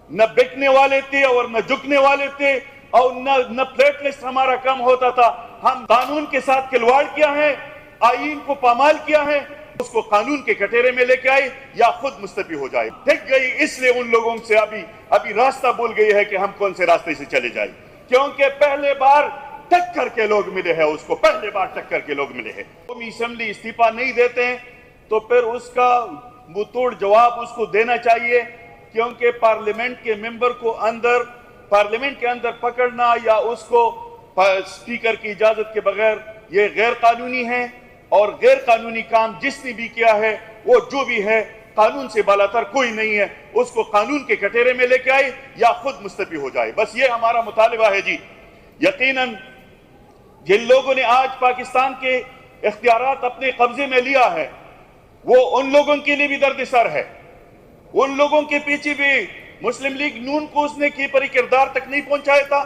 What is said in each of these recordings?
نہ بکنے والے تھے اور نہ جھکنے والے تھے اور نہ پلیٹلیسٹ ہمارا کم ہوتا تھا. ہم قانون کے ساتھ کھلواڑ کیا ہے, آئین کو پامال کیا ہے, اس کو قانون کے کٹہرے میں لے کے آئے یا خود مستعفی ہو جائے. تھک گئی, اس لیے ان لوگوں سے ابھی راستہ بھول گئی ہے کہ ہم کون سے راستے سے چلے جائیں, کیونکہ پہلے بار ٹکر کے لوگ ملے ہیں, اس کو پہلے بار ٹکر کے لوگ ملے ہیں. قومی اسمبلی استعفیٰ نہیں دیتے ہیں تو پھر اس کا منہ توڑ جواب اس کو دینا چاہیے, کیونکہ پارلیمنٹ کے ممبر کو پارلیمنٹ کے اندر پکڑنا یا اس کو اسپیکر کی اجازت کے بغیر یہ غیر قانونی ہے, اور غیر قانونی کام جس نے بھی کیا ہے وہ جو بھی ہے قانون سے بالاتر کوئی نہیں ہے, اس کو قانون کے کٹہرے میں لے کے آئے یا خود مستعفی ہو جائے. بس یہ ہمارا مطالبہ ہے جی. یقیناً جن لوگوں نے آج پاکستان کے اختیارات اپنے قبضے میں لیا ہے وہ ان لوگوں کے لیے بھی درد سر ہے. ان لوگوں کے پیچھے بھی مسلم لیگ نون کو اس نے کی پری کردار تک نہیں پہنچایا تھا.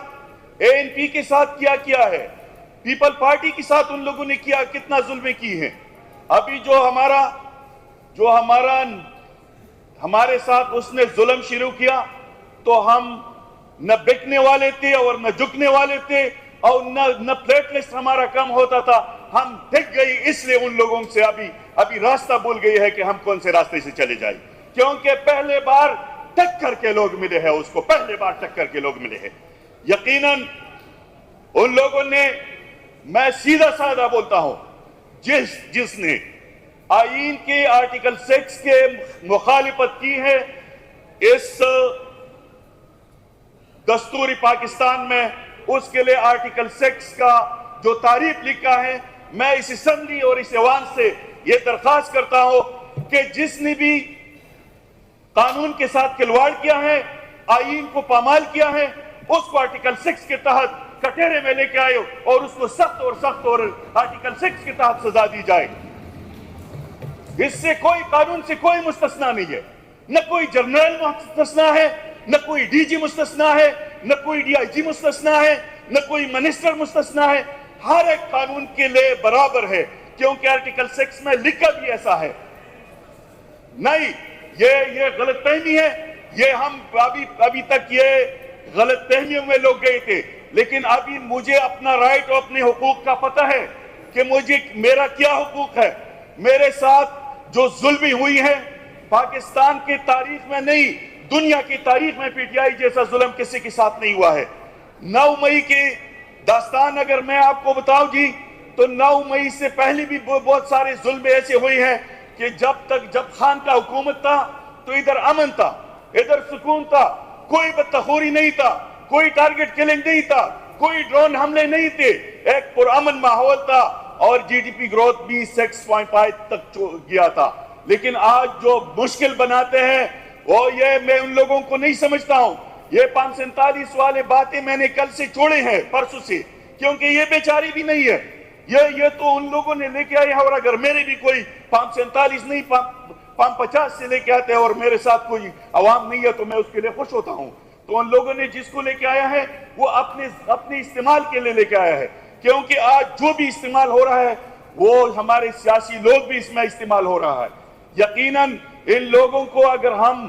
ANP کے ساتھ کیا ہے, پیپل پارٹی کے ساتھ ان لوگوں نے کتنا ظلمیں کی ہیں. ابھی جو ہمارے ساتھ اس نے ظلم شروع کیا تو ہم نہ بکنے والے تھے اور نہ جھکنے والے تھے اور نہ پلیٹلیسٹ ہمارا کم ہوتا تھا. ہم تھک گئی, اس لیے ان لوگوں سے ابھی راستہ بھول گئی ہے کہ ہم کون سے راستے سے چلے جائیں, کیونکہ پہلے بار ٹکر کے لوگ ملے ہیں, اس کو پہلے بار ٹکر کے لوگ ملے ہیں. یقیناً ان لوگوں نے, میں سیدھا سادہ بولتا ہوں, جس نے آئین کے آرٹیکل 6 کے مخالفت کی ہے اس دستوری پاکستان میں, اس کے لیے آرٹیکل 6 کا جو تعریف لکھا ہے, میں اس اسمبلی اور اس ایوان سے یہ درخواست کرتا ہوں کہ جس نے بھی قانون کے ساتھ کھلواڑ کیا ہے, آئین کو پامال کیا ہے, اس کو آرٹیکل 6 کے تحت کٹہرے میں لے کے آئے اور اس کو سخت اور آرٹیکل 6 کے تحت سزا دی جائے. اس سے قانون سے کوئی مستثنا نہیں ہے, نہ کوئی جنرل مستثنا ہے, نہ کوئی DG مستثنا ہے, نہ کوئی DIG مستثنا ہے, نہ کوئی منسٹر مستثنا ہے. ہر ایک قانون کے لیے برابر ہے, کیونکہ آرٹیکل 6 میں لکھا بھی ایسا ہے. نہیں, یہ غلط فہمی ہے. یہ ہم ابھی تک یہ غلط فہمیوں میں لوگ گئے تھے, لیکن ابھی مجھے اپنا رائٹ اور اپنے حقوق کا پتہ ہے کہ میرا کیا حقوق ہے. میرے ساتھ جو ظلمی ہوئی ہے پاکستان کی تاریخ میں نہیں, دنیا کی تاریخ میں PTI جیسا ظلم کسی کے ساتھ نہیں ہوا ہے. 9 مئی کی داستان اگر میں آپ کو بتاؤں جی, تو 9 مئی سے پہلے بھی بہت سارے ظلم ایسے ہوئے ہیں کہ جب خان کا حکومت تھا تو ادھر امن تھا, ادھر سکون تھا, کوئی بدتخوری نہیں تھا, کوئی ٹارگٹ کلنگ نہیں تھا, کوئی ڈرون حملے نہیں تھے, ایک پرامن ماحول تھا اور GDP گروتھ بھی 6.5 تک گیا تھا. لیکن آج جو مشکل بناتے ہیں وہ یہ میں ان لوگوں کو نہیں سمجھتا ہوں. یہ 547 والے باتیں میں نے کل سے چھوڑے ہیں, پرسوں سے, کیونکہ یہ بیچاری بھی نہیں ہے. یہ تو ان لوگوں نے لے کے آئے ہیں, اور اگر میرے بھی کوئی 547 نہیں 550 سے لے کے آتے ہیں اور میرے ساتھ کوئی عوام نہیں ہے تو میں اس کے لیے خوش ہوتا ہوں. تو ان لوگوں نے جس کو لے کے آیا ہے وہ اپنے استعمال کے لیے لے کے آیا ہے, کیونکہ آج جو بھی استعمال ہو رہا ہے وہ ہمارے سیاسی لوگ بھی اس میں استعمال ہو رہا ہے. یقیناً ان لوگوں کو اگر ہم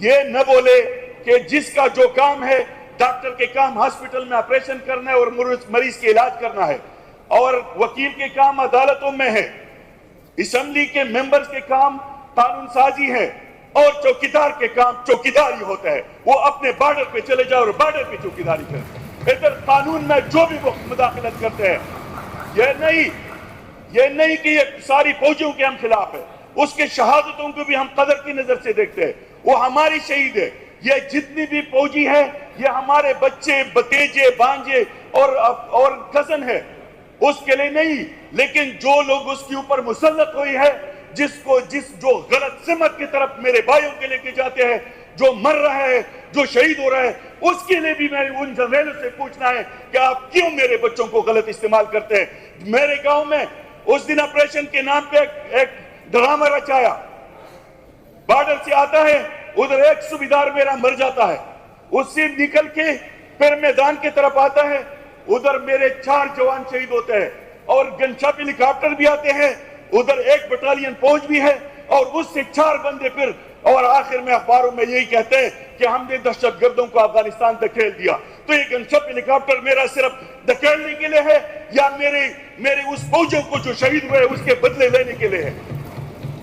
یہ نہ بولے کہ جس کا جو کام ہے, ڈاکٹر کے کام ہاسپٹل میں آپریشن کرنا ہے اور مریض کے علاج کرنا ہے, اور وکیل کے کام عدالتوں میں ہے, اسمبلی کے ممبرز کے کام قانون سازی ہے, اور چوکیدار کے کام چوکیداری ہوتا ہے. وہ اپنے بارڈر پہ چلے جاؤ اور بارڈر پہ چوکیداری کریں. ادھر قانون میں جو بھی مداخلت کرتے ہیں, یہ نہیں کہ یہ ساری فوجیوں کے ہم خلاف ہے, اس کے شہادتوں کو بھی ہم قدر کی نظر سے دیکھتے ہیں. وہ ہماری شہید ہے. یہ جتنی بھی فوجی ہے یہ ہمارے بچے, بتیجے, بانجے اور کزن ہے, اس کے لیے نہیں. لیکن جو لوگ اس کے اوپر مسلط ہوئی ہے, جو غلط سمت کی طرف میرے بھائیوں کے لے کے جاتے ہیں, جو مر رہا ہے, جو شہید ہو رہا ہے, اس کے لیے بھی میں ان جنرلوں سے پوچھنا ہے کہ آپ کیوں میرے بچوں کو غلط استعمال کرتے ہیں. میرے گاؤں میں اس دن آپریشن کے نام پہ ایک ڈرامہ رچایا. بارڈر سے آتا ہے, ادھر ایک صوبیدار میرا مر جاتا ہے, اس سے نکل کے پھر میدان کی طرف آتا ہے, ادھر میرے 4 جوان شہید ہوتے ہیں, اور گنشاپ ہیلی کاپٹر بھی آتے ہیں, ادھر 1 بٹالین فوج بھی ہے, اور اس سے 4 بندے پھر اور آخر میں اخباروں میں یہی کہتے ہیں کہ ہم نے دہشت گردوں کو افغانستان دھکیل دیا. تو یہ گنشپ ہیلی کاپٹر میرا صرف دھکیلنے کے لیے ہے یا میرے اس فوجیوں کو جو شہید ہوئے اس کے بدلے لینے کے لیے ہے؟